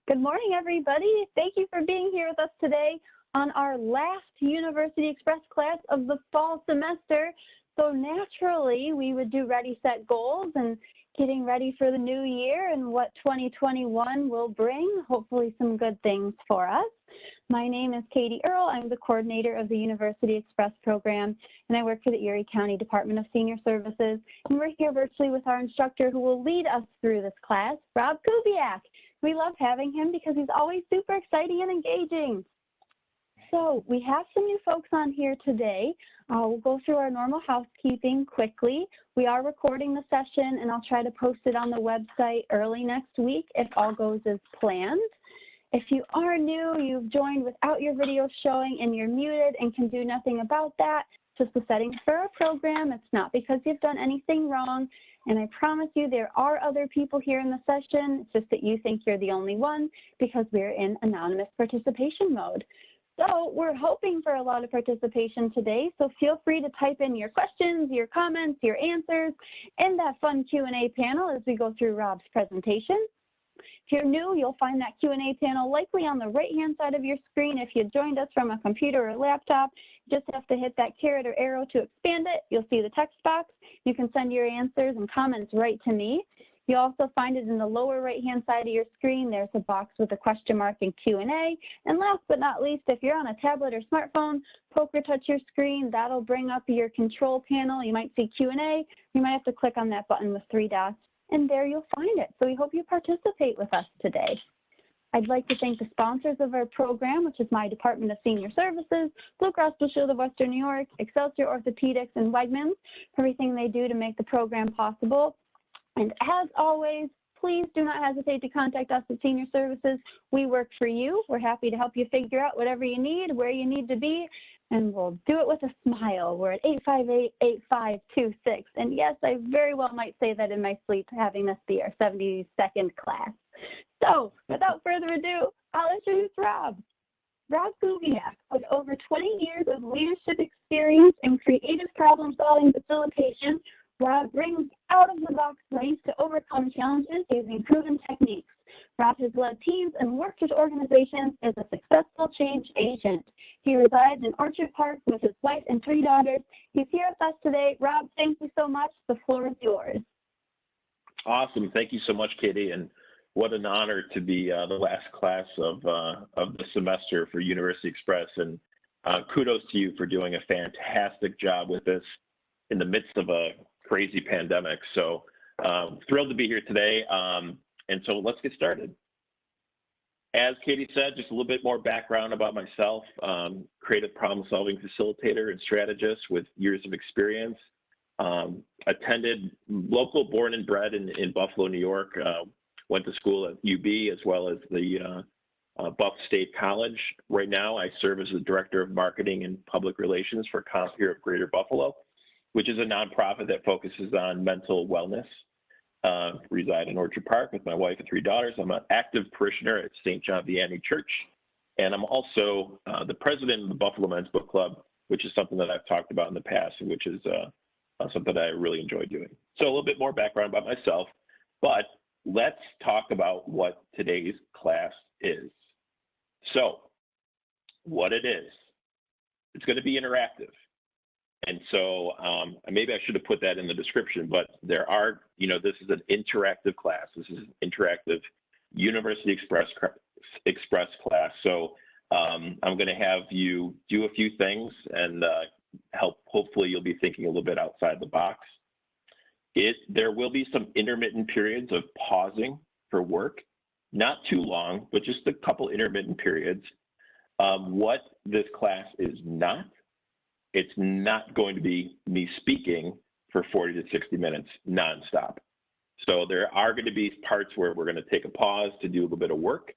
Good morning, everybody. Thank you for being here with us today on our last University Express class of the fall semester. So naturally, we would do Ready, Set, Goals and getting ready for the new year and what 2021 will bring, hopefully some good things for us. My name is Katie Earle. I'm the coordinator of the University Express program, and I work for the Erie County Department of Senior Services. And we're here virtually with our instructor who will lead us through this class, Rob Kubiak. We love having him because he's always super exciting and engaging. So we have some new folks on here today. We'll go through our normal housekeeping quickly. We are recording the session, and I'll try to post it on the website early next week if all goes as planned. If you are new, you've joined without your video showing and you're muted and can do nothing about that, just the settings for our program. It's not because you've done anything wrong. And I promise you there are other people here in the session. It's just that you think you're the only one because we're in anonymous participation mode. So we're hoping for a lot of participation today. So feel free to type in your questions, your comments, your answers in that fun Q&A panel as we go through Rob's presentation. If you're new, you'll find that Q&A panel likely on the right-hand side of your screen. If you joined us from a computer or laptop, you just have to hit that caret or arrow to expand it. You'll see the text box. You can send your answers and comments right to me. You'll also find it in the lower right-hand side of your screen. There's a box with a question mark and Q&A. And last but not least, if you're on a tablet or smartphone, poke or touch your screen. That'll bring up your control panel. You might see Q&A. You might have to click on that button with 3 dots. And there you'll find it. So we hope you participate with us today. I'd like to thank the sponsors of our program, which is my Department of Senior Services, Blue Cross Blue Shield of Western New York, Excelsior Orthopedics, and Wegmans, for everything they do to make the program possible. And as always, please do not hesitate to contact us at Senior Services. We work for you. We're happy to help you figure out whatever you need, where you need to be, and we'll do it with a smile. We're at 858-8526. And yes, I very well might say that in my sleep, having this be our 72nd class. So without further ado, I'll introduce Rob. Rob Kubiak, with over 20 years of leadership experience and creative problem-solving facilitation, Rob brings out-of-the-box ways to overcome challenges using proven techniques. Rob has led teams and worked with organizations as a successful change agent. He resides in Orchard Park with his wife and 3 daughters. He's here with us today. Rob, thank you so much. The floor is yours. Awesome. Thank you so much, Katie. And what an honor to be the last class of the semester for University Express. And kudos to you for doing a fantastic job with this in the midst of a crazy pandemic. So thrilled to be here today. And so let's get started. As Katie said, just a little bit more background about myself, creative problem solving facilitator and strategist with years of experience. Attended local, born and bred in Buffalo, New York. Went to school at UB as well as the Buff State College. Right now, I serve as the Director of Marketing and Public Relations for COMP here of Greater Buffalo, which is a nonprofit that focuses on mental wellness. Reside in Orchard Park with my wife and 3 daughters. I'm an active parishioner at St. John Vianney Church, and I'm also the president of the Buffalo Men's Book Club, which is something that I've talked about in the past, and which is something that I really enjoy doing. So a little bit more background about myself, but let's talk about what today's class is. So what it is, it's going to be interactive. And so maybe I should have put that in the description, but there are, this is an interactive class. This is an interactive University Express class. So I'm going to have you do a few things and hopefully you'll be thinking a little bit outside the box. There will be some intermittent periods of pausing for work, not too long, but just a couple intermittent periods. What this class is not, it's not going to be me speaking for 40 to 60 minutes nonstop. So there are going to be parts where we're going to take a pause to do a little bit of work,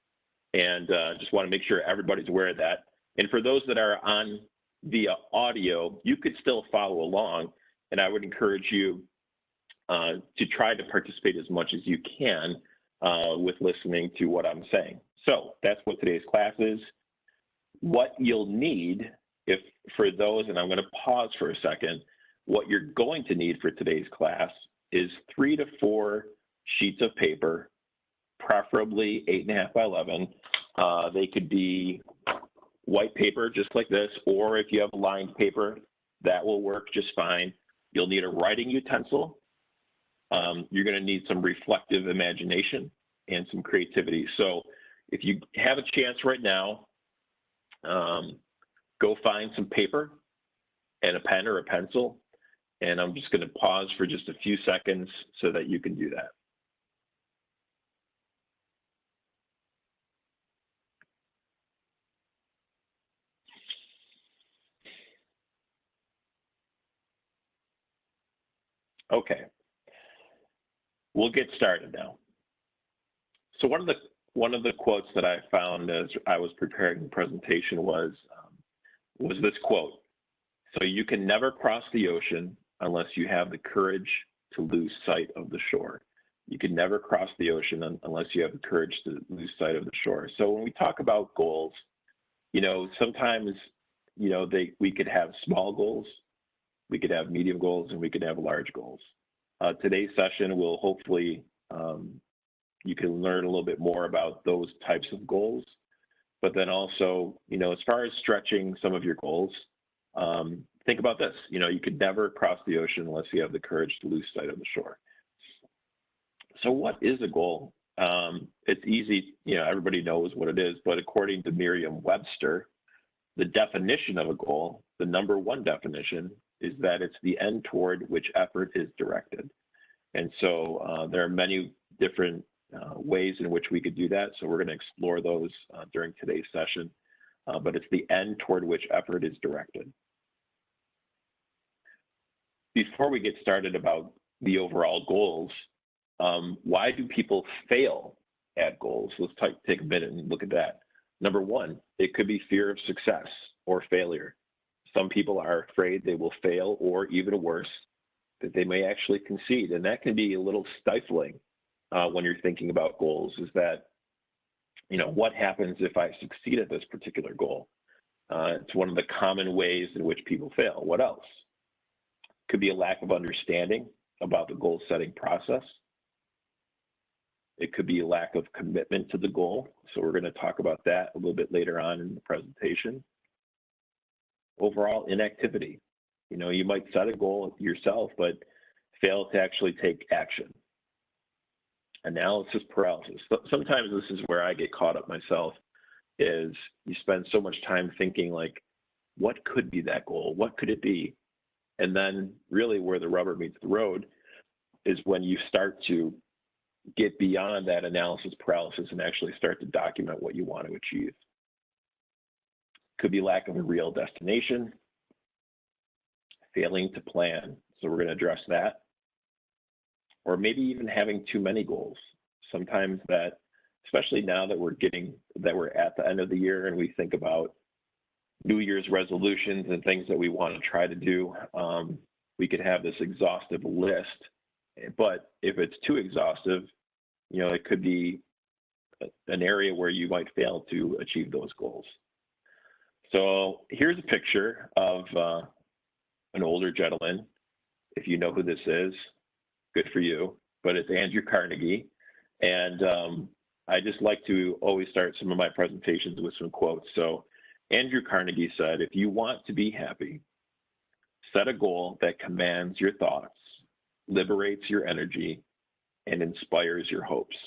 and just want to make sure everybody's aware of that. And for those that are on via audio, you could still follow along, and I would encourage you to try to participate as much as you can with listening to what I'm saying. So that's what today's class is. What you'll need, if for those, and I'm going to pause for a second, what you're going to need for today's class is 3 to 4 sheets of paper, preferably 8.5 by 11. They could be white paper, just like this, or if you have lined paper, that will work just fine. You'll need a writing utensil. You're going to need some reflective imagination and some creativity. So if you have a chance right now, go find some paper and a pen or a pencil, and I'm just going to pause for just a few seconds so that you can do that. Okay, we'll get started now. So one of the quotes that I found as I was preparing the presentation was this quote: "So you can never cross the ocean unless you have the courage to lose sight of the shore." You can never cross the ocean unless you have the courage to lose sight of the shore. So when we talk about goals, you know, sometimes, you know, we could have small goals, we could have medium goals, and we could have large goals. Today's session will hopefully, you can learn a little bit more about those types of goals, but then also, you know, as far as stretching some of your goals, think about this. You know, you could never cross the ocean unless you have the courage to lose sight of the shore. So what is a goal? It's easy, you know, everybody knows what it is, but according to Merriam-Webster, the definition of a goal, the #1 definition, is that it's the end toward which effort is directed. And so there are many different ways in which we could do that. So we're going to explore those during today's session, but it's the end toward which effort is directed. Before we get started about the overall goals, why do people fail at goals? Let's take a minute and look at that. #1, it could be fear of success or failure. Some people are afraid they will fail, or even worse, that they may actually concede. And that can be a little stifling when you're thinking about goals, is that, you know, what happens if I succeed at this particular goal? It's one of the common ways in which people fail. What else? Could be a lack of understanding about the goal setting process. It could be a lack of commitment to the goal. So we're going to talk about that a little bit later on in the presentation. Overall inactivity. You know, you might set a goal yourself, but fail to actually take action. Analysis paralysis. Sometimes this is where I get caught up myself, is you spend so much time thinking like, what could be that goal? What could it be? And then really where the rubber meets the road is when you start to get beyond that analysis paralysis and actually start to document what you want to achieve. Could be lack of a real destination, failing to plan. So we're going to address that. Or maybe even having too many goals. Sometimes that, especially now that we're at the end of the year and we think about New Year's resolutions and things that we want to try to do, we could have this exhaustive list. But if it's too exhaustive, you know, it could be an area where you might fail to achieve those goals. So here's a picture of an older gentleman. If you know who this is, good for you. But it's Andrew Carnegie. And I just like to always start some of my presentations with some quotes. So Andrew Carnegie said, "If you want to be happy, set a goal that commands your thoughts, liberates your energy, and inspires your hopes."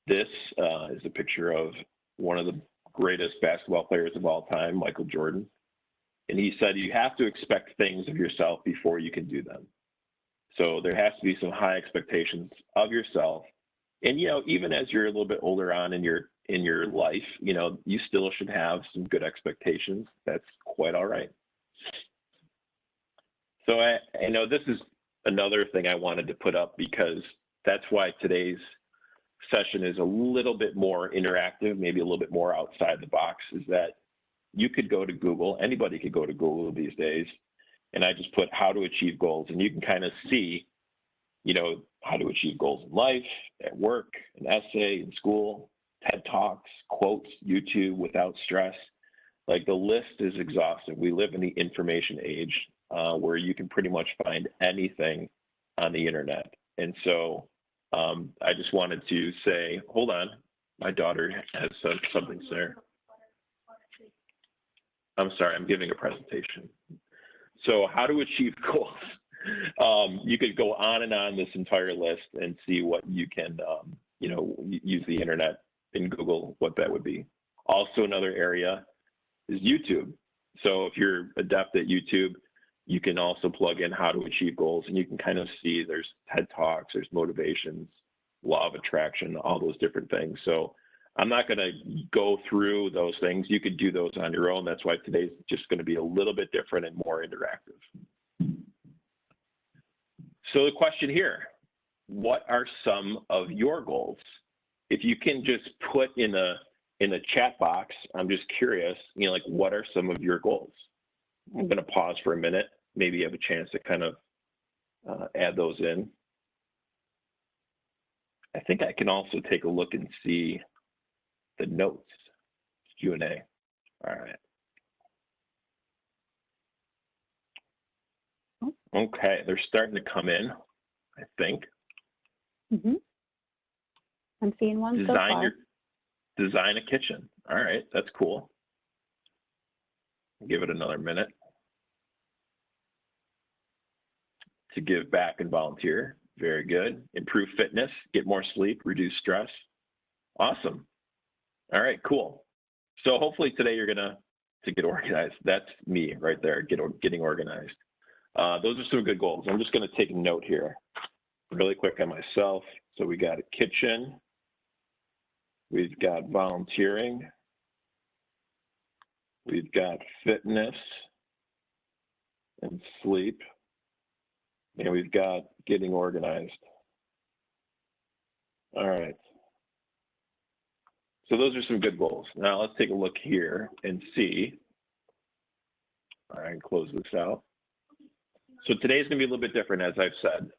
This is a picture of one of the greatest basketball players of all time, Michael Jordan. And he said, you have to expect things of yourself before you can do them. So there has to be some high expectations of yourself. And, you know, even as you're a little bit older on in your life, you know, you still should have some good expectations. That's quite all right. So I know this is another thing I wanted to put up, because that's why today's session is a little bit more interactive, maybe a little bit more outside the box, is that you could go to Google, anybody could go to Google these days, and I just put how to achieve goals, and you can kind of see, you know, how to achieve goals in life, at work, an essay, in school, TED Talks, quotes, YouTube, without stress. Like, the list is exhaustive. We live in the information age where you can pretty much find anything on the internet. And so I just wanted to say, hold on, my daughter has something there. I'm sorry, I'm giving a presentation. So how to achieve goals. You could go on and on this entire list and see what you can, you know, use the internet and Google what that would be. Also, another area is YouTube. So if you're adept at YouTube, you can also plug in how to achieve goals, and you can kind of see there's TED Talks, there's motivations, law of attraction, all those different things. So I'm not going to go through those things. You could do those on your own. That's why today's just going to be a little bit different and more interactive. So the question here, what are some of your goals? If you can just put in a chat box, I'm just curious, you know, like what are some of your goals? I'm going to pause for a minute, maybe you have a chance to kind of add those in. I think I can also take a look and see the notes, Q&A. All right. Okay, they're starting to come in, I think. Mm-hmm. I'm seeing one so far. Design a kitchen. All right, that's cool. Give it another minute. To give back and volunteer. Very good. Improve fitness, get more sleep, reduce stress. Awesome. All right, cool. So hopefully today you're gonna get organized. That's me right there, getting organized. Those are some good goals. I'm just gonna take a note here really quick on myself. So we got a kitchen, we've got volunteering, we've got fitness and sleep, and we've got getting organized. All right. So those are some good goals. Now let's take a look here and see. All right, close this out. So today's gonna be a little bit different, as I've said.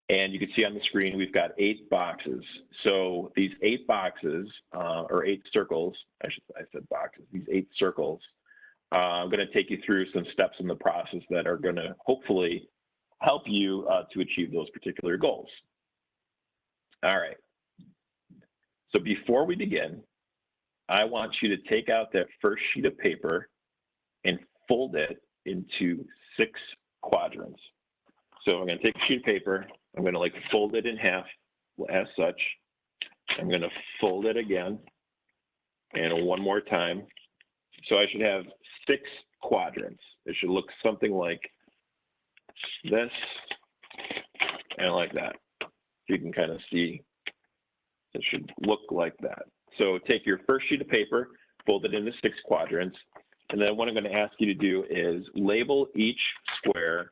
And you can see on the screen, we've got 8 boxes. So these 8 boxes, or 8 circles, I said boxes, these 8 circles, I'm gonna take you through some steps in the process that are gonna hopefully help you to achieve those particular goals. All right. So before we begin, I want you to take out that first sheet of paper and fold it into 6 quadrants. So I'm going to take a sheet of paper, I'm going to like fold it in half as such. I'm going to fold it again and one more time. So I should have 6 quadrants. It should look something like this and like that. You can kind of see it should look like that. So take your first sheet of paper, fold it into 6 quadrants, and then what I'm going to ask you to do is label each square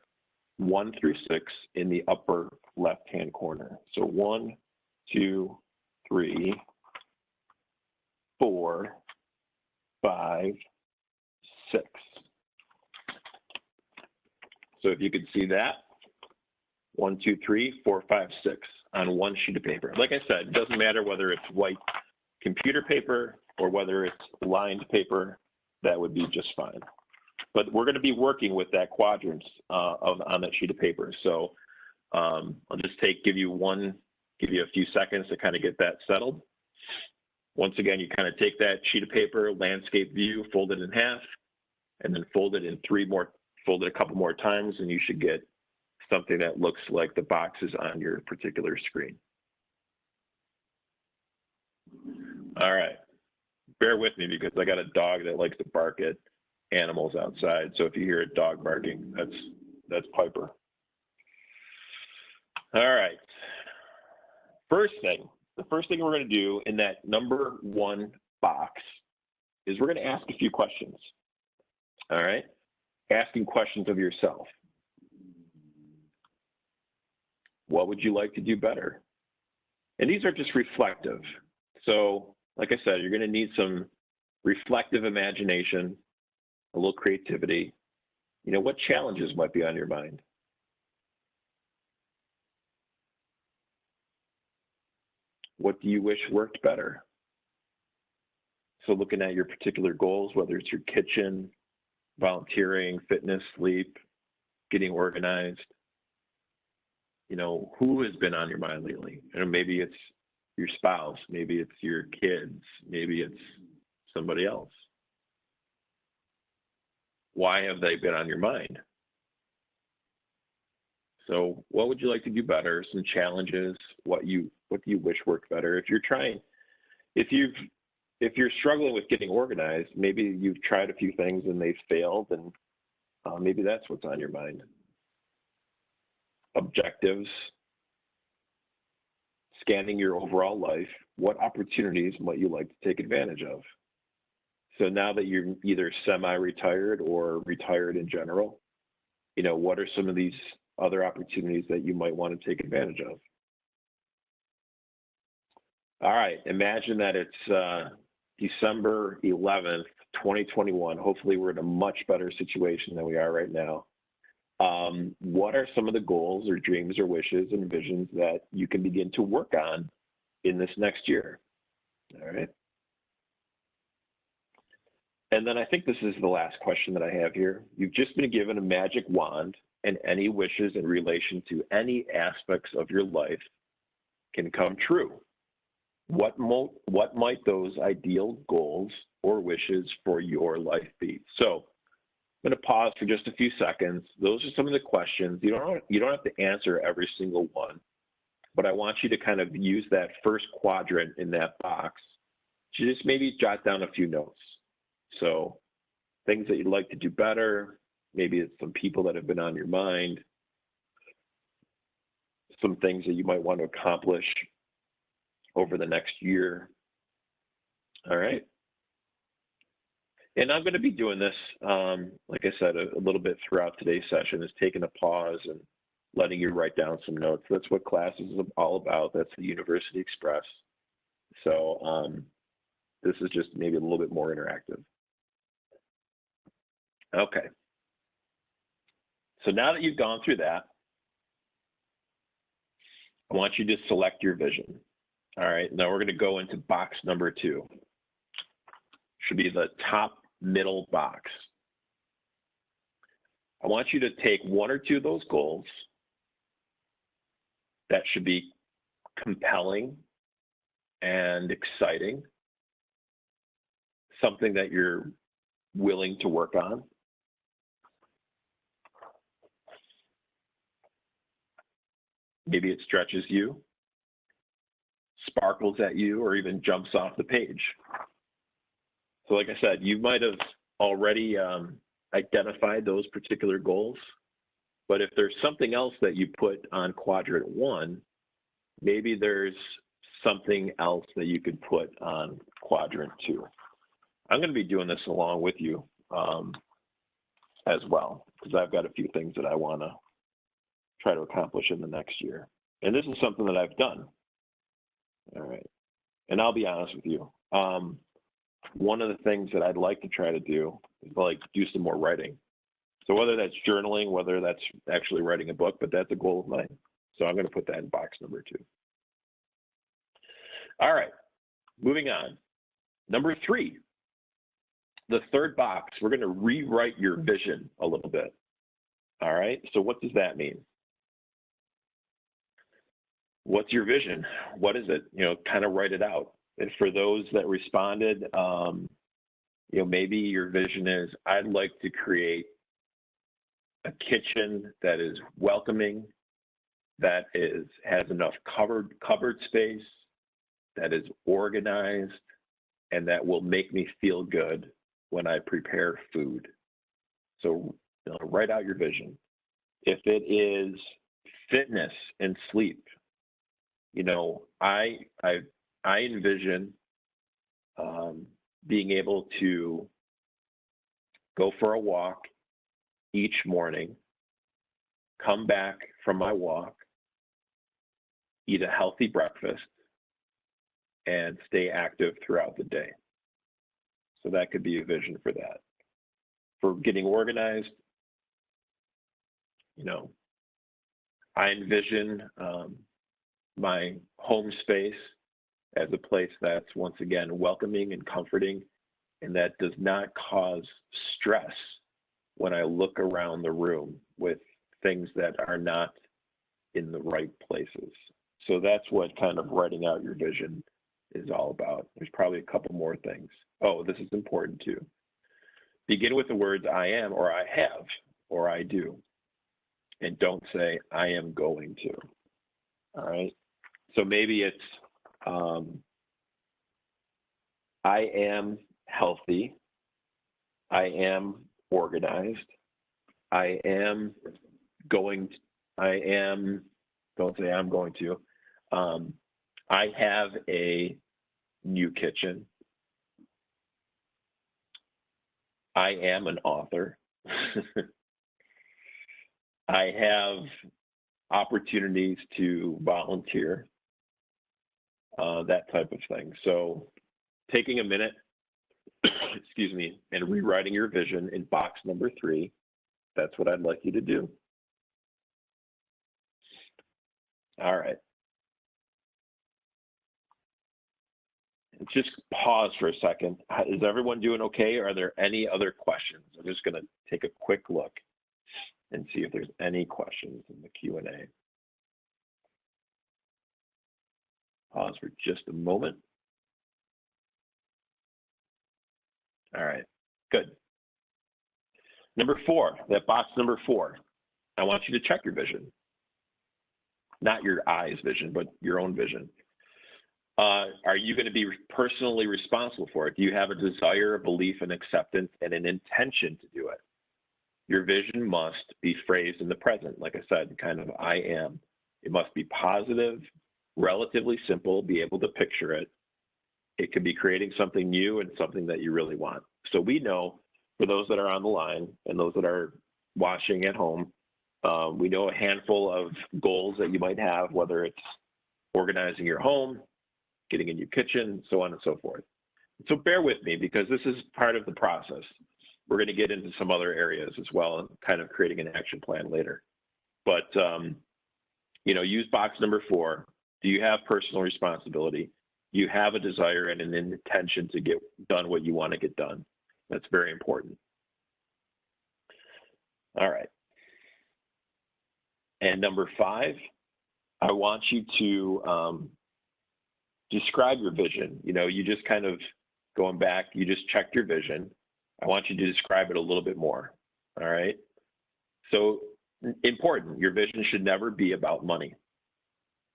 1 through 6 in the upper left-hand corner. So 1, 2, 3, 4, 5, 6. So if you could see that, 1, 2, 3, 4, 5, 6 on one sheet of paper. Like I said, it doesn't matter whether it's white computer paper or whether it's lined paper, that would be just fine. But we're going to be working with that quadrants on that sheet of paper. So I'll just give you a few seconds to kind of get that settled. Once again, you kind of take that sheet of paper, landscape view, fold it in half, and then fold it a couple more times, and you should get something that looks like the boxes on your particular screen. All right, bear with me because I got a dog that likes to bark at animals outside. So if you hear a dog barking, that's Piper. All right, the first thing we're going to do in that number 1 box is we're going to ask a few questions. All right, asking questions of yourself. What would you like to do better? And these are just reflective. So like I said, you're going to need some reflective imagination, a little creativity. You know, what challenges might be on your mind? What do you wish worked better? So looking at your particular goals, whether it's your kitchen, volunteering, fitness, sleep, getting organized. who has been on your mind lately? Maybe it's your spouse, maybe it's your kids, maybe it's somebody else. Why have they been on your mind? So what would you like to do better? Some challenges, what do you wish worked better? If you're struggling with getting organized, maybe you've tried a few things and they've failed, and maybe that's what's on your mind. Objectives, scanning your overall life, what opportunities might you like to take advantage of? So now that you're either semi-retired or retired in general, what are some of these other opportunities that you might want to take advantage of? All right, imagine that it's December 11th, 2021. Hopefully we're in a much better situation than we are right now. What are some of the goals or dreams or wishes and visions that you can begin to work on in this next year? All right. And then I think this is the last question that I have here. You've just been given a magic wand, and any wishes in relation to any aspects of your life can come true. What might those ideal goals or wishes for your life be? So I'm going to pause for just a few seconds. Those are some of the questions. You don't have to answer every single one, but I want you to kind of use that first quadrant in that box to just maybe jot down a few notes. So things that you'd like to do better, maybe it's some people that have been on your mind, some things that you might want to accomplish over the next year. All right. And I'm going to be doing this, like I said, a little bit throughout today's session, is taking a pause and letting you write down some notes. That's what class is all about. That's the University Express. So this is just maybe a little bit more interactive. Okay. So now that you've gone through that, I want you to select your vision. All right, now we're going to go into box number 2. Should be the top middle box. I want you to take 1 or 2 of those goals that should be compelling and exciting, something that you're willing to work on. Maybe it stretches you, sparkles at you, or even jumps off the page. So like I said, you might have already identified those particular goals, but if there's something else that you put on quadrant 1, maybe there's something else that you could put on quadrant 2. I'm going to be doing this along with you as well, because I've got a few things that I want to try to accomplish in the next year. And this is something that I've done. All right. And I'll be honest with you. One of the things that I'd like to try to do is do some more writing. So whether that's journaling, whether that's actually writing a book, but that's a goal of mine. So I'm going to put that in box number 2. All right, moving on. Number 3, the third box, we're going to rewrite your vision a little bit. All right, so what does that mean? What's your vision? What is it? Kind of write it out. And for those that responded, maybe your vision is, I'd like to create a kitchen that is welcoming, that has enough cupboard space, that is organized, and that will make me feel good when I prepare food. So write out your vision. If it is fitness and sleep, I envision being able to go for a walk each morning, come back from my walk, eat a healthy breakfast, and stay active throughout the day. So that could be a vision for that. For getting organized, I envision my home space as a place that's, once again, welcoming and comforting, and that does not cause stress when I look around the room with things that are not in the right places. So that's what kind of writing out your vision is all about. There's probably a couple more things. Oh, this is important too. Begin with the words I am, or I have, or I do. And don't say I am going to. All right. So maybe it's I am healthy. I am organized. I am going to, don't say I'm going to. I have a new kitchen. I am an author. I have opportunities to volunteer, that type of thing. So taking a minute, excuse me, and rewriting your vision in box number 3, that's what I'd like you to do. All right. Just pause for a second. Is everyone doing okay? Are there any other questions? I'm just going to take a quick look and see if there's any questions in the Q&A. Pause for just a moment. All right, good. Number 4, that box number 4, I want you to check your vision. Not your eyes vision, but your own vision. Are you going to be personally responsible for it? Do you have a desire, a belief, an acceptance, and an intention to do it? Your vision must be phrased in the present, like I said, kind of I am. It must be positive, relatively simple, be able to picture it. It could be creating something new and something that you really want. So we know, for those that are on the line and those that are watching at home, we know a handful of goals that you might have, whether it's organizing your home, getting a new kitchen, so on and so forth. So bear with me because this is part of the process. We're going to get into some other areas as well and kind of creating an action plan later. But, you know, use box number 4. Do you have personal responsibility? Do you have a desire and an intention to get done what you want to get done? That's very important. All right. And number 5, I want you to describe your vision. You know, you just kind of going back, you just checked your vision. I want you to describe it a little bit more. All right. So important, your vision should never be about money.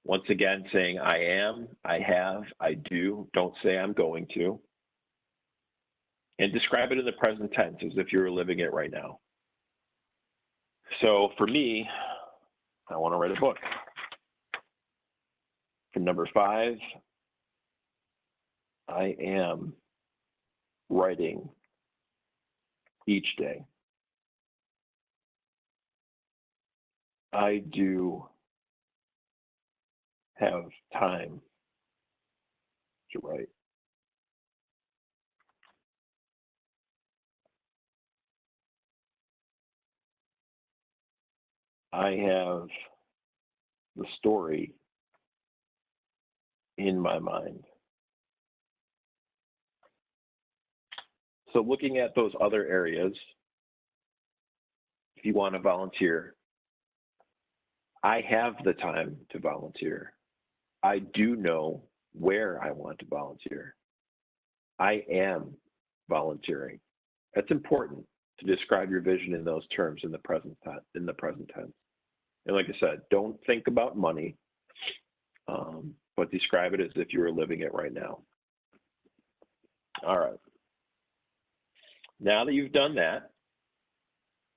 Once again, saying I am, I have, I do, don't say I'm going to. And describe it in the present tense as if you were living it right now. So for me, I want to write a book. For number 5, I am writing each day. I do have time to write. I have the story in my mind. So looking at those other areas, if you want to volunteer, I have the time to volunteer. I do know where I want to volunteer. I am volunteering. That's important to describe your vision in those terms in the present tense. And like I said, don't think about money, but describe it as if you were living it right now. All right. Now that you've done that,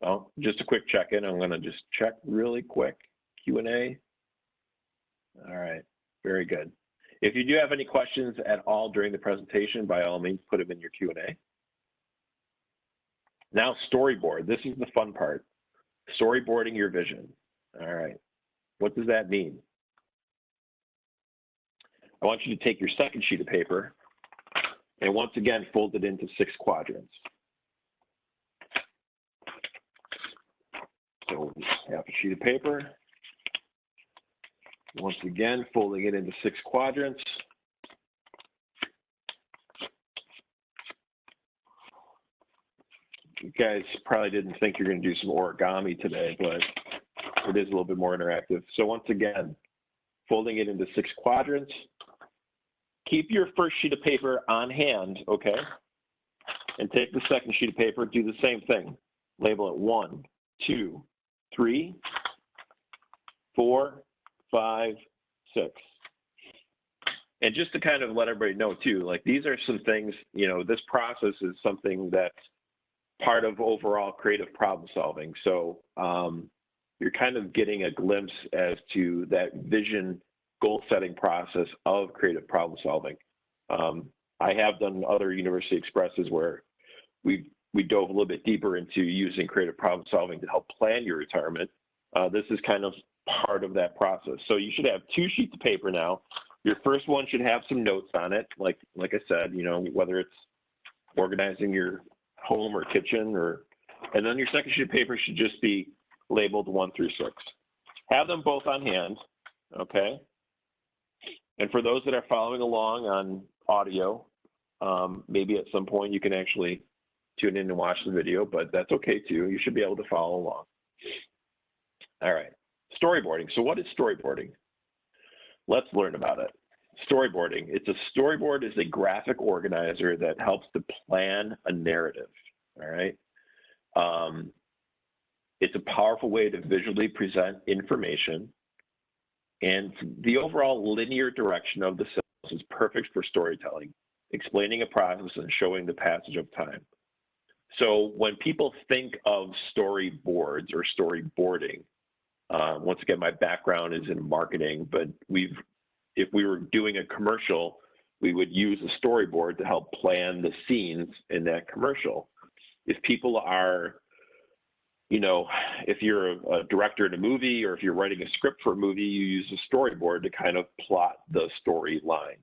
well, just a quick check-in. I'm going to just check really quick. Q&A. All right. Very good. If you do have any questions at all during the presentation, by all means, put them in your Q&A. Now, storyboard. This is the fun part. Storyboarding your vision. All right. What does that mean? I want you to take your second sheet of paper and once again, fold it into 6 quadrants. So half a sheet of paper. Once again, folding it into 6 quadrants. You guys probably didn't think you're going to do some origami today, but it is a little bit more interactive. So once again, folding it into 6 quadrants. Keep your first sheet of paper on hand, okay? And take the second sheet of paper, do the same thing. Label it 1, 2, 3, 4, 5, 6. And just to kind of let everybody know too, like these are some things, you know, this process is something that's part of overall creative problem solving. So you're kind of getting a glimpse as to that vision goal setting process of creative problem solving. I have done other University Expresses where we dove a little bit deeper into using creative problem solving to help plan your retirement. This is kind of part of that process. So you should have 2 sheets of paper now. Your first one should have some notes on it, like I said, you know, whether it's organizing your home or kitchen, and then your second sheet of paper should just be labeled 1 through 6. Have them both on hand, okay? And for those that are following along on audio, maybe at some point you can actually tune in and watch the video, but that's okay too. You should be able to follow along. All right, storyboarding. So what is storyboarding? Let's learn about it. Storyboarding. Storyboard is a graphic organizer that helps to plan a narrative. All right. It's a powerful way to visually present information, and the overall linear direction of the cells is perfect for storytelling, explaining a process and showing the passage of time. So when people think of storyboards or storyboarding, once again, my background is in marketing, but if we were doing a commercial, we would use a storyboard to help plan the scenes in that commercial. If people are, you know, if you're a director in a movie, or if you're writing a script for a movie, you use a storyboard to kind of plot the storyline.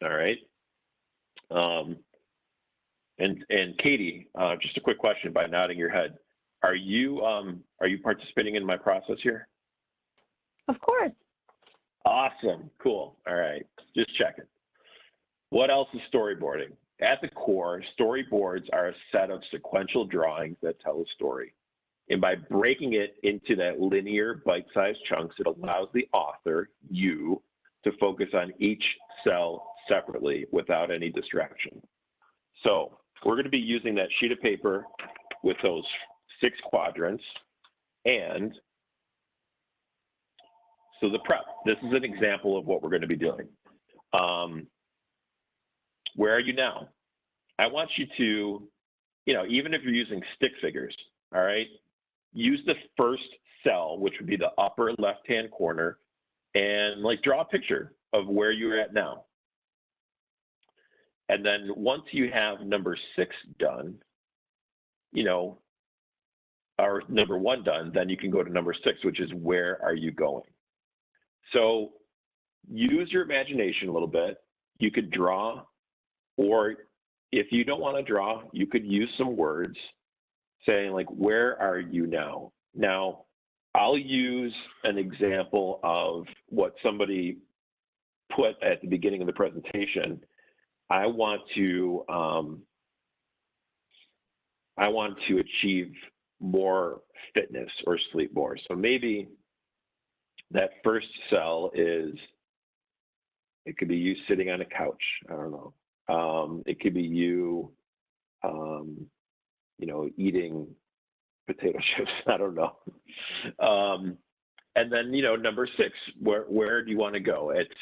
All right. And Katie, just a quick question by nodding your head. Are you participating in my process here? Of course. Awesome. Cool. All right. Just checking. What else is storyboarding? At the core, storyboards are a set of sequential drawings that tell a story. And by breaking it into that linear bite-sized chunks, it allows the author, you, to focus on each cell separately without any distraction. So we're going to be using that sheet of paper with those 6 quadrants. And so the prep, this is an example of what we're going to be doing. Where are you now? I want you to, you know, even if you're using stick figures, all right, use the first cell, which would be the upper left-hand corner, and like draw a picture of where you're at now. And then once you have number 6 done, you know, or number 1 done, then you can go to number 6, which is where are you going? So use your imagination a little bit. You could draw, or if you don't want to draw, you could use some words saying like, where are you now? Now, I'll use an example of what somebody put at the beginning of the presentation. I want to achieve more fitness or sleep more. So maybe that first cell is, it could be you sitting on a couch. I don't know. It could be you, you know, eating potato chips. I don't know. And then, you know, number 6, where do you want to go? It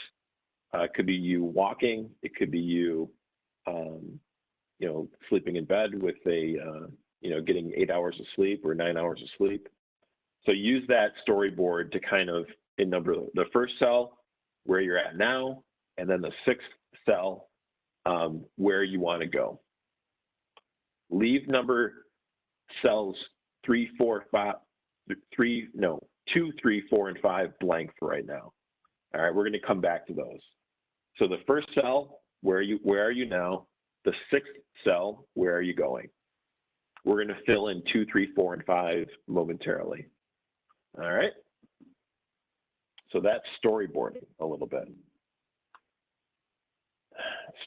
could be you walking. It could be you, you know, sleeping in bed with a, you know, getting 8 hours of sleep or 9 hours of sleep. So use that storyboard to kind of, in number the first cell, where you're at now, and then the 6th cell, where you want to go. Leave number cells 2, 3, 4, and 5 blank for right now. All right, we're going to come back to those. So the first cell, where are you now? The 6th cell, where are you going? We're going to fill in 2, 3, 4, and 5 momentarily. All right. So that's storyboarding a little bit.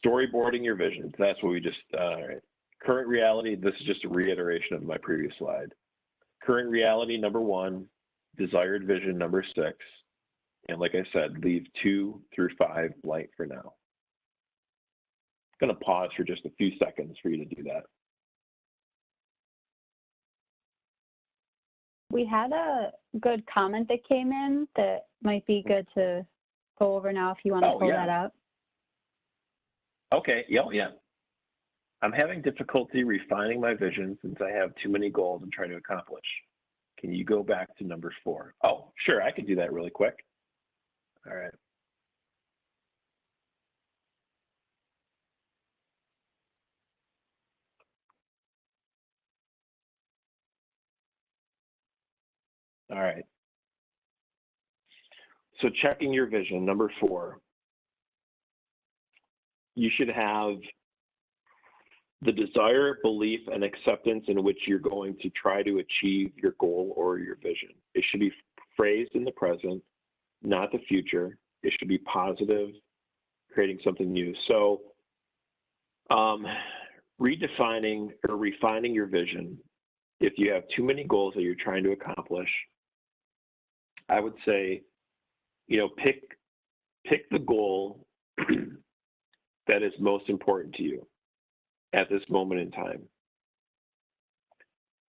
Storyboarding your vision. That's what we just, all right. Current reality, this is just a reiteration of my previous slide. Current reality, number 1, desired vision number 6. And like I said, leave 2 through 5 blank for now. I'm going to pause for just a few seconds for you to do that. We had a good comment that came in that might be good to go over now if you want to pull that up. Okay, yeah. I'm having difficulty refining my vision since I have too many goals I'm trying to accomplish. Can you go back to number 4? Oh, sure, I can do that really quick. All right. All right. So checking your vision, number 4. You should have the desire, belief, and acceptance in which you're going to try to achieve your goal or your vision. It should be phrased in the present, not the future. It should be positive, creating something new. So redefining or refining your vision, if you have too many goals that you're trying to accomplish, I would say, pick the goal that is most important to you at this moment in time.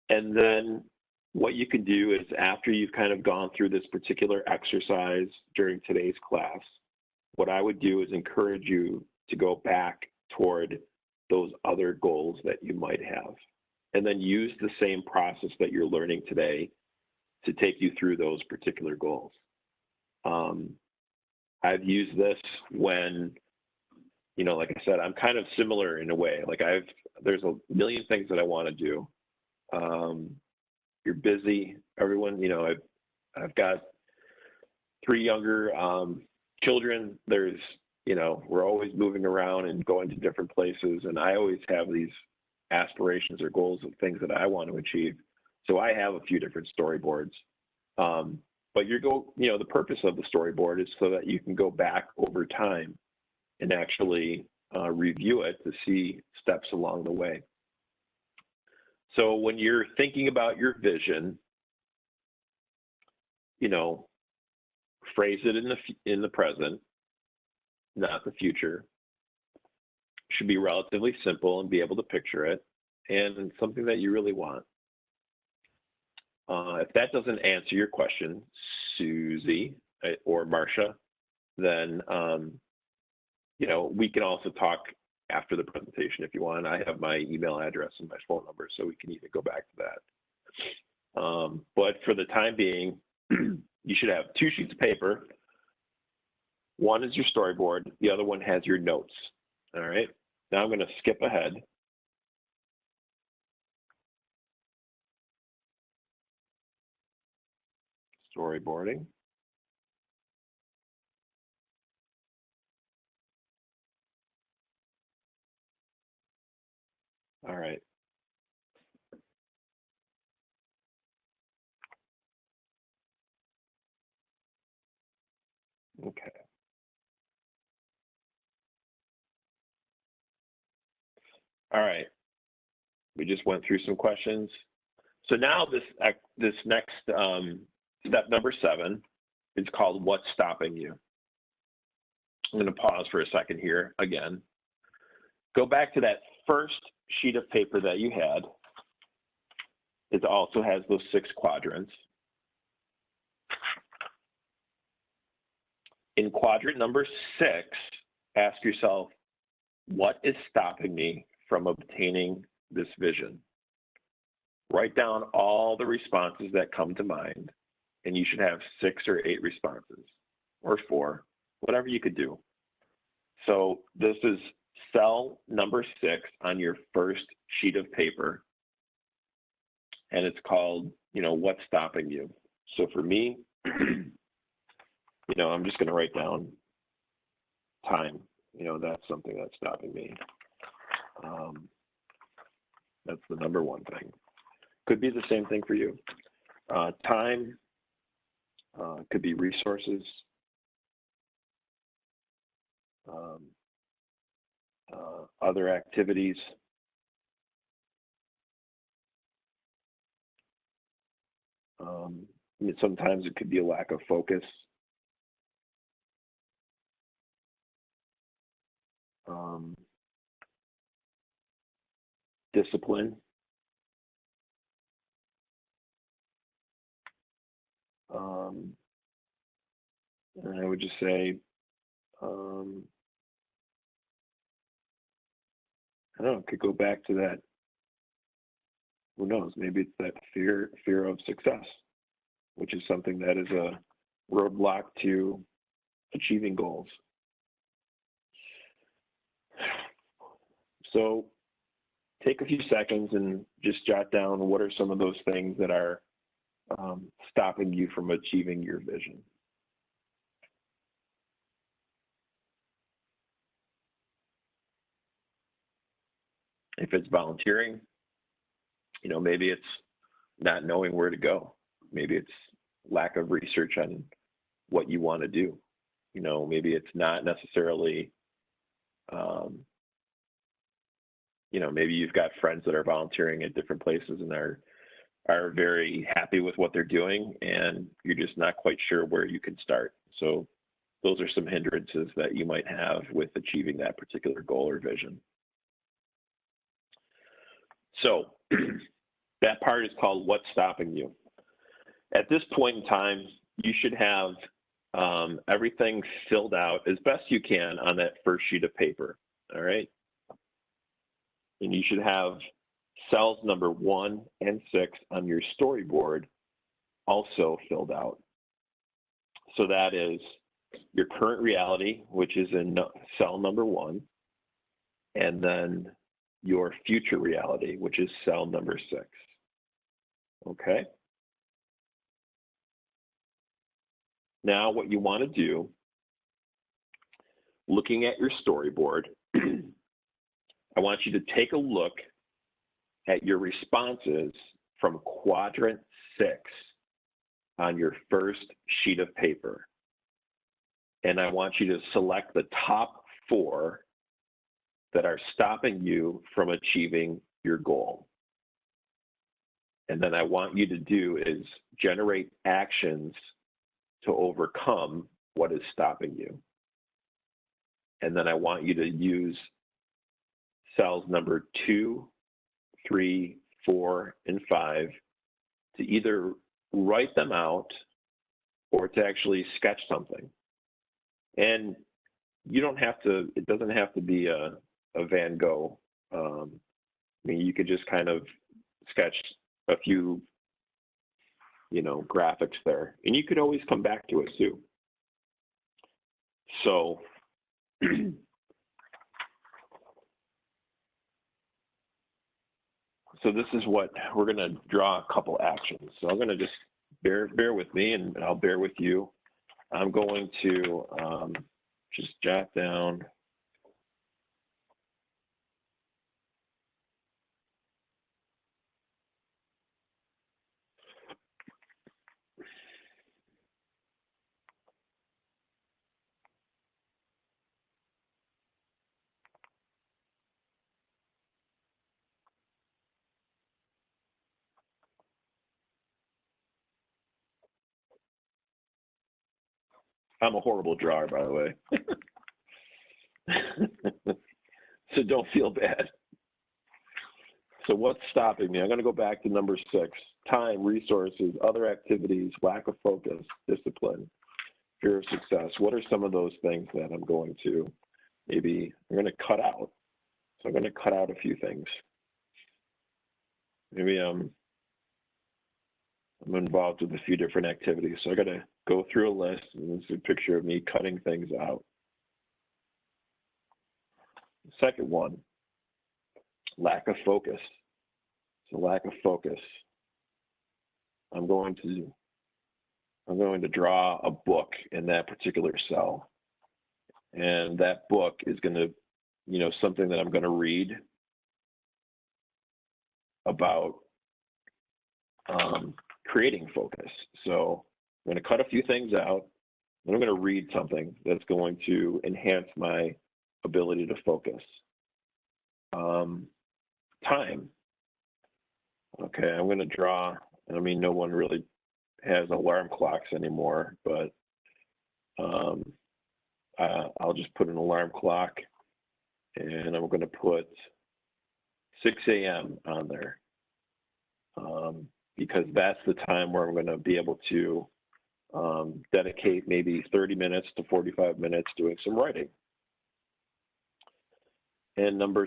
And then what you can do is, after you've kind of gone through this particular exercise during today's class, what I would do is encourage you to go back toward those other goals that you might have, and then use the same process that you're learning today to take you through those particular goals. I've used this when, like I said, I'm kind of similar in a way. Like there's a million things that I want to do. You're busy, everyone. I've got 3 younger children. There's, we're always moving around and going to different places, and I always have these aspirations or goals of things that I want to achieve. So I have a few different storyboards. But the purpose of the storyboard is so that you can go back over time and actually review it to see steps along the way. So when you're thinking about your vision, phrase it in the present, not the future. Should be relatively simple and be able to picture it, and something that you really want. If that doesn't answer your question, Susie or Marcia, then we can also talk after the presentation if you want. I have my email address and my phone number, so we can even go back to that. But for the time being, you should have 2 sheets of paper. One is your storyboard. The other one has your notes. All right. Now I'm going to skip ahead. Storyboarding. All right. Okay. All right. We just went through some questions. So now this next step number 7 is called "What's Stopping You?" I'm going to pause for a second here again. Go back to that first sheet of paper that you had. It also has those 6 quadrants. In quadrant number 6, ask yourself, what is stopping me from obtaining this vision? Write down all the responses that come to mind, and you should have 6 or 8 responses, or 4, whatever you could do. So this is cell number 6 on your first sheet of paper, and it's called, what's stopping you? So for me, I'm just going to write down time. That's something that's stopping me. That's the number 1 thing. Could be the same thing for you. Time, could be resources, other activities, I mean, sometimes it could be a lack of focus. Discipline. And I would just say, I don't know, it could go back to that. Who knows? Maybe it's that fear of success, which is something that is a roadblock to achieving goals. So take a few seconds and just jot down what are some of those things that are stopping you from achieving your vision. If it's volunteering, you know, maybe it's not knowing where to go. Maybe it's lack of research on what you want to do. You know, maybe it's not necessarily, you know, maybe you've got friends that are volunteering at different places and are very happy with what they're doing, and you're just not quite sure where you can start. So those are some hindrances that you might have with achieving that particular goal or vision. So that part is called what's stopping you. At this point in time, you should have everything filled out as best you can on that first sheet of paper, all right? And you should have cells number 1 and 6 on your storyboard also filled out. So that is your current reality, which is in cell number 1, and then your future reality, which is cell number 6. Okay? Now what you want to do, looking at your storyboard, I want you to take a look at your responses from quadrant 6 on your first sheet of paper. And I want you to select the top 4 that are stopping you from achieving your goal. And then I want you to do is generate actions to overcome what is stopping you. And then I want you to use cells number 2, 3, 4, and 5 to either write them out or to actually sketch something. And you don't have to, it doesn't have to be a Van Gogh. I mean, you could just kind of sketch a few, you know, graphics there, and you could always come back to it too. So so this is what we're going to draw a couple actions. So I'm going to just bear with me, and I'll bear with you. I'm going to just jot down I'm a horrible drawer, by the way. So don't feel bad. So what's stopping me? I'm going to go back to number 6. Time, resources, other activities, lack of focus, discipline, fear of success. What are some of those things that I'm going to maybe, I'm going to cut out. So I'm going to cut out a few things. Maybe I'm involved with a few different activities. So I got to go through a list, and this is a picture of me cutting things out. The second one, lack of focus. So lack of focus. I'm going to draw a book in that particular cell. And that book is going to, you know, something that I'm going to read about creating focus. So I'm going to cut a few things out, and I'm going to read something that's going to enhance my ability to focus. Time. Okay, I'm going to draw, and I mean, no one really has alarm clocks anymore, but I'll just put an alarm clock, and I'm going to put 6 a.m. on there because that's the time where I'm going to be able to dedicate maybe 30 minutes to 45 minutes doing some writing. And number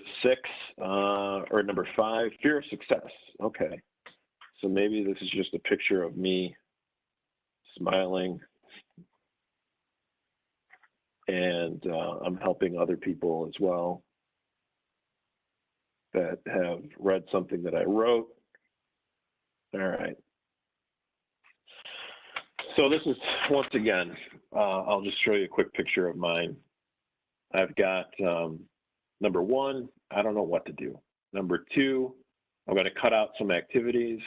5, fear of success. Okay, so maybe this is just a picture of me smiling, and I'm helping other people as well that have read something that I wrote. All right. So this is, once again, I'll just show you a quick picture of mine. I've got number 1, I don't know what to do. Number 2, I'm going to cut out some activities.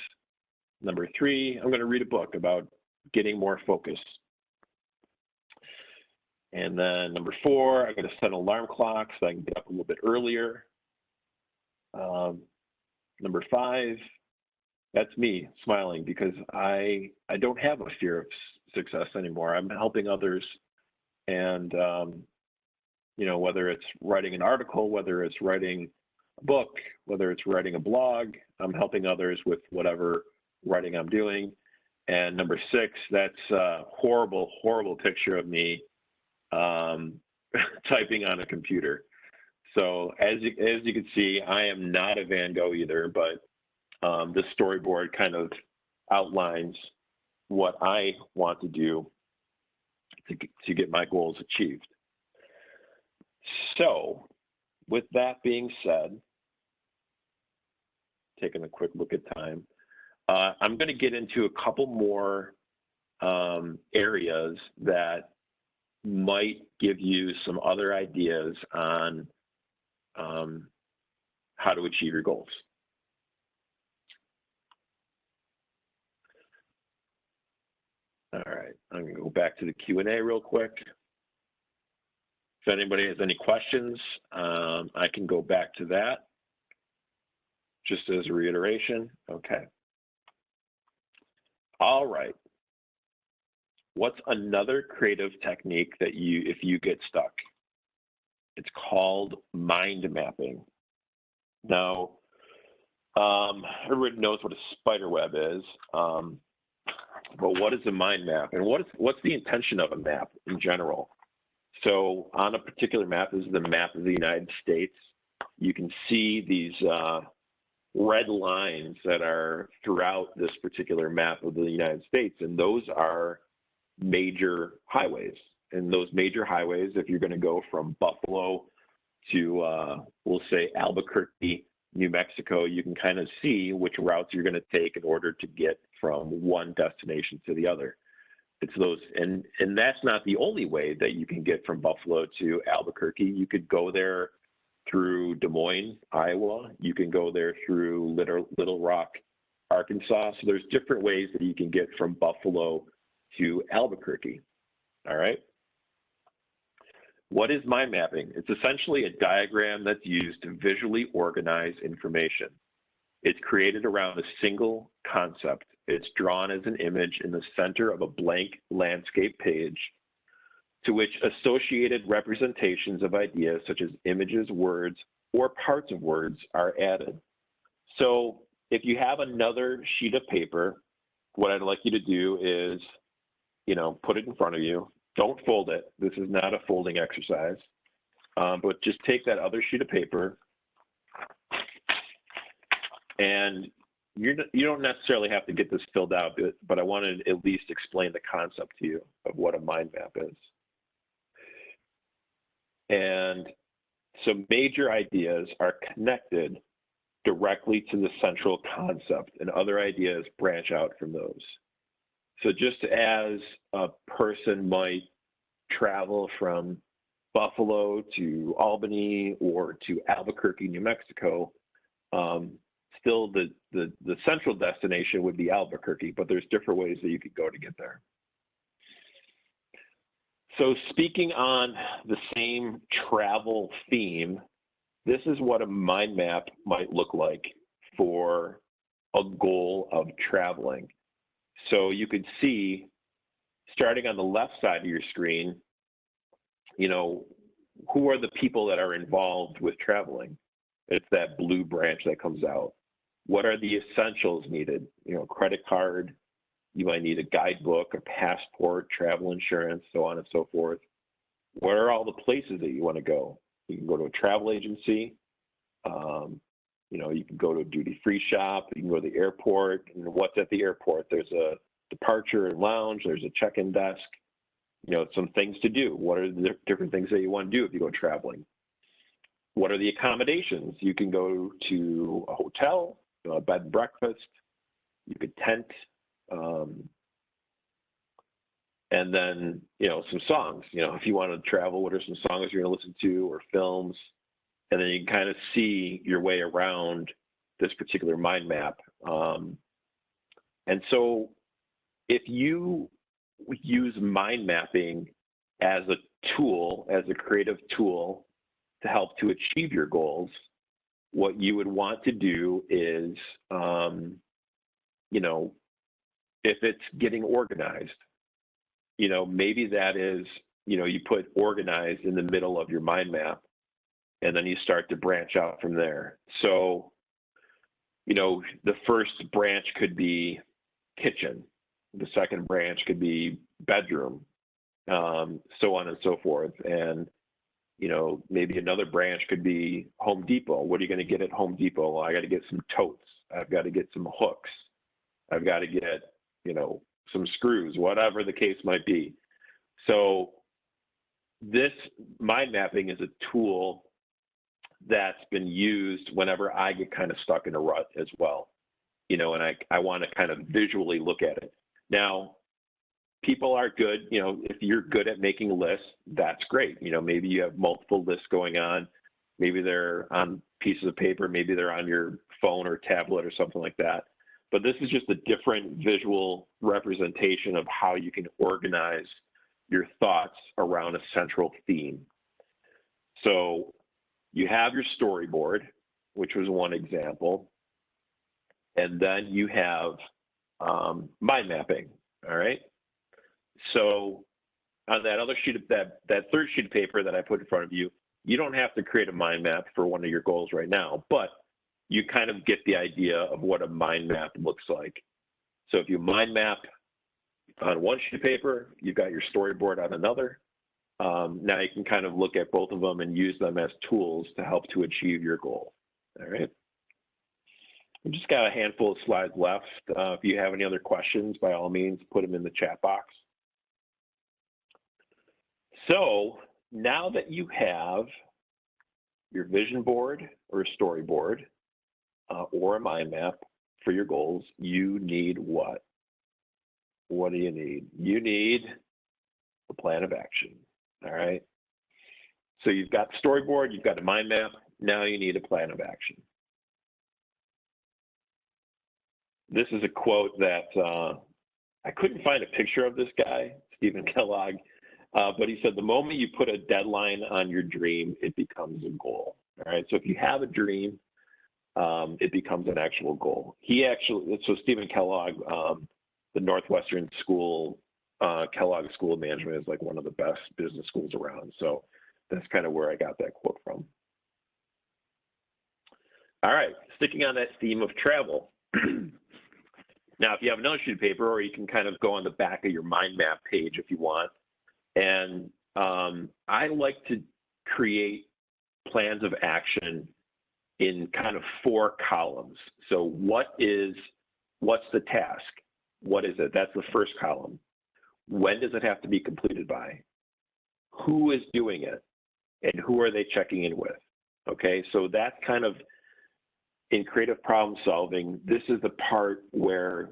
Number 3, I'm going to read a book about getting more focus. And then number 4, I'm going to set an alarm clock so I can get up a little bit earlier. Number 5, that's me smiling because I don't have a fear of success anymore. I'm helping others, and you know, whether it's writing an article, whether it's writing a book, whether it's writing a blog, I'm helping others with whatever writing I'm doing. And number 6, that's a horrible, horrible picture of me typing on a computer. So as you can see, I am not a Van Gogh either, but this storyboard kind of outlines what I want to do to get my goals achieved. So with that being said, taking a quick look at time, I'm going to get into a couple more areas that might give you some other ideas on how to achieve your goals. All right, I'm going to go back to the Q&A real quick. If anybody has any questions, I can go back to that just as a reiteration. Okay. All right. What's another creative technique that if you get stuck? It's called mind mapping. Now, everybody knows what a spider web is, but what is a mind map, and what's the intention of a map in general? So on a particular map, this is the map of the United States. You can see these red lines that are throughout this particular map of the United States, and those are major highways. And those major highways, if you're going to go from Buffalo to, we'll say, Albuquerque, New Mexico, you can kind of see which routes you're going to take in order to get from one destination to the other. It's those, and that's not the only way that you can get from Buffalo to Albuquerque. You could go there through Des Moines, Iowa. You can go there through Little Rock, Arkansas. So there's different ways that you can get from Buffalo to Albuquerque. All right. What is mind mapping? It's essentially a diagram that's used to visually organize information. It's created around a single concept. It's drawn as an image in the center of a blank landscape page to which associated representations of ideas such as images, words, or parts of words are added. So if you have another sheet of paper, what I'd like you to do is, put it in front of you. Don't fold it. This is not a folding exercise, but just take that other sheet of paper, and you don't necessarily have to get this filled out, but I want to at least explain the concept to you of what a mind map is. And so major ideas are connected directly to the central concept, and other ideas branch out from those. So just as a person might travel from Buffalo to Albany or to Albuquerque, New Mexico, still the central destination would be Albuquerque, but there's different ways that you could go to get there. So speaking on the same travel theme, this is what a mind map might look like for a goal of traveling. So you could see, starting on the left side of your screen, you know, who are the people that are involved with traveling? It's that blue branch that comes out. What are the essentials needed? You know, credit card, you might need a guidebook, a passport, travel insurance, so on and so forth. What are all the places that you want to go? You can go to a travel agency. You know, you can go to a duty-free shop. You can go to the airport. And what's at the airport? There's a departure and lounge. There's a check-in desk. You know, some things to do. What are the different things that you want to do if you go traveling? What are the accommodations? You can go to a hotel, a bed and breakfast. You could tent. And then, you know, some songs. You know, if you want to travel, what are some songs you're going to listen to, or films? And then you can kind of see your way around this particular mind map. And so if you use mind mapping as a tool, as a creative tool to help to achieve your goals, what you would want to do is, you know, if it's getting organized, you know, maybe that is, you know, you put organized in the middle of your mind map, and then you start to branch out from there. So, you know, the first branch could be kitchen. The second branch could be bedroom, so on and so forth. And, you know, maybe another branch could be Home Depot. What are you going to get at Home Depot? Well, I got to get some totes. I've got to get some hooks. I've got to get, you know, some screws, whatever the case might be. So this mind mapping is a tool that's been used whenever I get kind of stuck in a rut as well, you know, and I want to kind of visually look at it. Now, people are good, you know, if you're good at making lists, that's great. You know, maybe you have multiple lists going on. Maybe they're on pieces of paper, maybe they're on your phone or tablet or something like that. But this is just a different visual representation of how you can organize your thoughts around a central theme. So you have your storyboard, which was one example, and then you have mind mapping, all right? So on that other sheet of that third sheet of paper that I put in front of you, you don't have to create a mind map for one of your goals right now, but you kind of get the idea of what a mind map looks like. So if you mind map on one sheet of paper, you've got your storyboard on another. Now you can kind of look at both of them and use them as tools to help to achieve your goal. All right. I've just got a handful of slides left. If you have any other questions, by all means, put them in the chat box. So now that you have your vision board or a storyboard or a mind map for your goals, you need what? What do you need? You need a plan of action. All right. So you've got the storyboard, you've got a mind map. Now you need a plan of action. This is a quote that I couldn't find a picture of this guy, Stephen Kellogg, but he said, the moment you put a deadline on your dream, it becomes a goal. All right. So if you have a dream, it becomes an actual goal. So Stephen Kellogg, the Northwestern School, Kellogg School of Management is like one of the best business schools around. So that's kind of where I got that quote from. All right, sticking on that theme of travel. Now, if you have another sheet of paper, or you can kind of go on the back of your mind map page if you want. And I like to create plans of action in kind of 4 columns. So what's the task? What is it? That's the first column. When does it have to be completed by? Who is doing it? And who are they checking in with? Okay, so that's kind of, in creative problem solving, this is the part where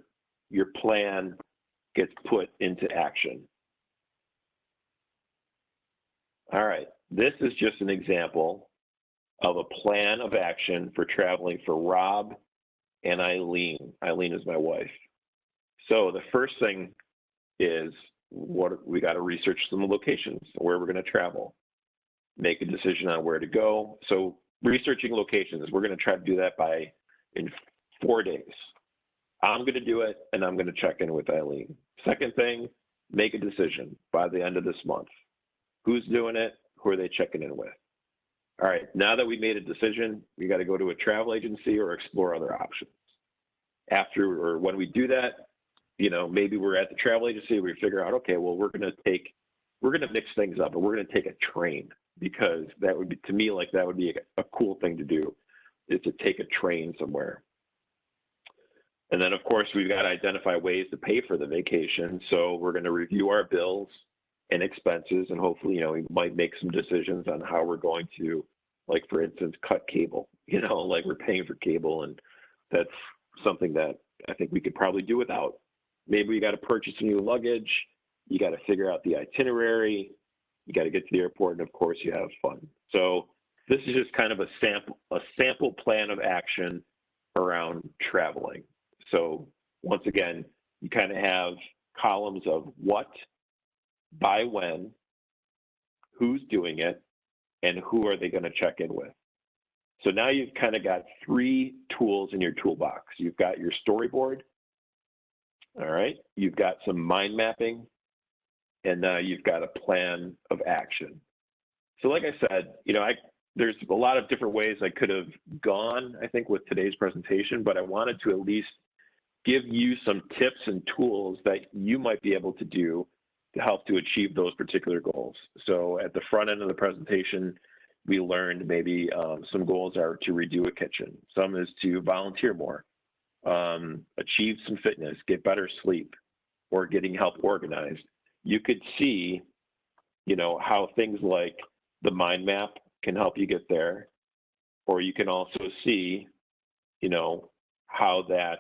your plan gets put into action. All right, this is just an example of a plan of action for traveling for Rob and Eileen. Eileen is my wife. So the first thing is, we got to research some locations where we're going to travel, make a decision on where to go. So researching locations, we're going to try to do that in 4 days. I'm going to do it, and I'm going to check in with Eileen. Second thing, make a decision by the end of this month. Who's doing it? Who are they checking in with? All right, now that we made a decision, we got to go to a travel agency or explore other options. After or when we do that, you know, maybe we're at the travel agency, we figure out, okay, well, we're going to mix things up, and we're going to take a train, because that would be, to me, like that would be a cool thing to do, is to take a train somewhere. And then, of course, we've got to identify ways to pay for the vacation. So we're going to review our bills and expenses, and hopefully, you know, we might make some decisions on how we're going to, like, for instance, cut cable. You know, like we're paying for cable, and that's something that I think we could probably do without. Maybe you got to purchase new luggage. You got to figure out the itinerary. You got to get to the airport, and of course, you have fun. So this is just kind of a sample plan of action around traveling. So once again, you kind of have columns of what, by when, who's doing it, and who are they going to check in with. So now you've kind of got 3 tools in your toolbox. You've got your storyboard, all right? You've got some mind mapping, and now you've got a plan of action. So like I said, you know, there's a lot of different ways I could have gone, I think, with today's presentation, but I wanted to at least give you some tips and tools that you might be able to do to help to achieve those particular goals. So at the front end of the presentation, we learned maybe some goals are to redo a kitchen. Some is to volunteer more, achieve some fitness, get better sleep, or getting help organized. You could see, you know, how things like the mind map can help you get there, or you can also see, you know, how that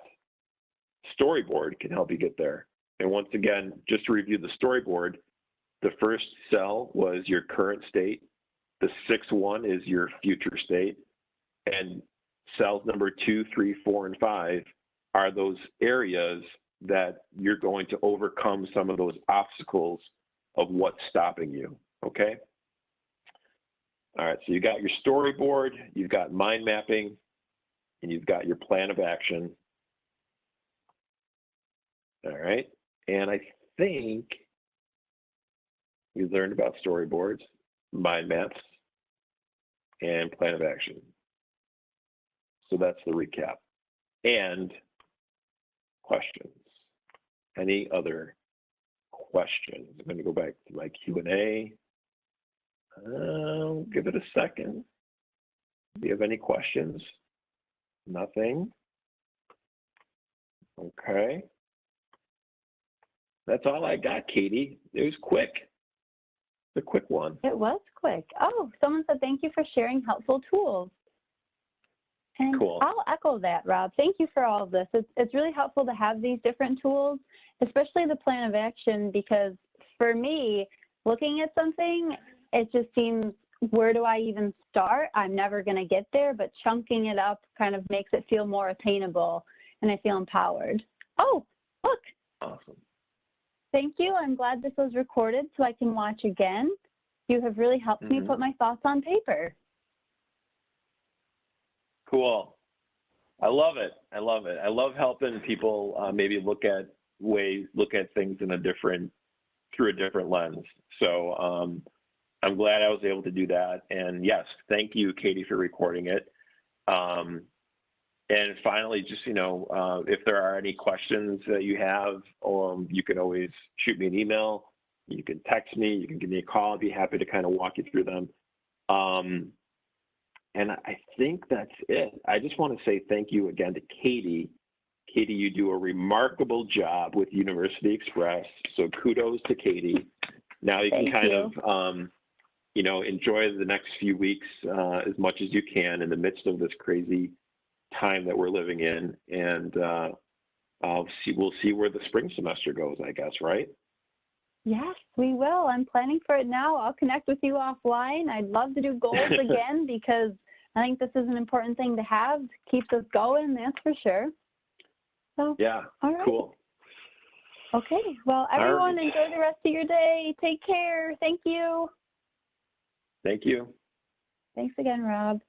storyboard can help you get there. And once again, just to review the storyboard, the first cell was your current state. The 6th one is your future state. And cells number 2, 3, 4, and 5 are those areas that you're going to overcome some of those obstacles of what's stopping you, okay? All right, so you got your storyboard, you've got mind mapping, and you've got your plan of action. All right, and I think we learned about storyboards, mind maps, and plan of action. So that's the recap. And questions. Any other questions? I'm going to go back to my Q&A. Give it a second. Do you have any questions? Nothing? Okay. That's all I got, Katie. It was quick. The quick one. It was quick. Oh, someone said thank you for sharing helpful tools. And cool. I'll echo that, Rob. Thank you for all of this. It's really helpful to have these different tools, especially the plan of action, because for me, looking at something, it just seems, where do I even start? I'm never going to get there, but chunking it up kind of makes it feel more attainable, and I feel empowered. Oh, look. Awesome. Thank you. I'm glad this was recorded so I can watch again. You have really helped me put my thoughts on paper. Cool. I love it. I love it. I love helping people maybe look at things in through a different lens. So I'm glad I was able to do that. And yes, thank you, Katie, for recording it. And finally, just, you know, if there are any questions that you have, you can always shoot me an email. You can text me. You can give me a call. I'd be happy to kind of walk you through them. And I think that's it. I just want to say thank you again to Katie. Katie, you do a remarkable job with University Express. So kudos to Katie. Now you can kind of, you know, enjoy the next few weeks as much as you can in the midst of this crazy time that we're living in. And we'll see where the spring semester goes, I guess, right? Yes, we will. I'm planning for it now. I'll connect with you offline. I'd love to do goals again because I think this is an important thing to have. Keeps us going, that's for sure. So, yeah, all right. Cool. Okay, well, everyone enjoy the rest of your day. Take care. Thank you. Thank you. Thanks again, Rob.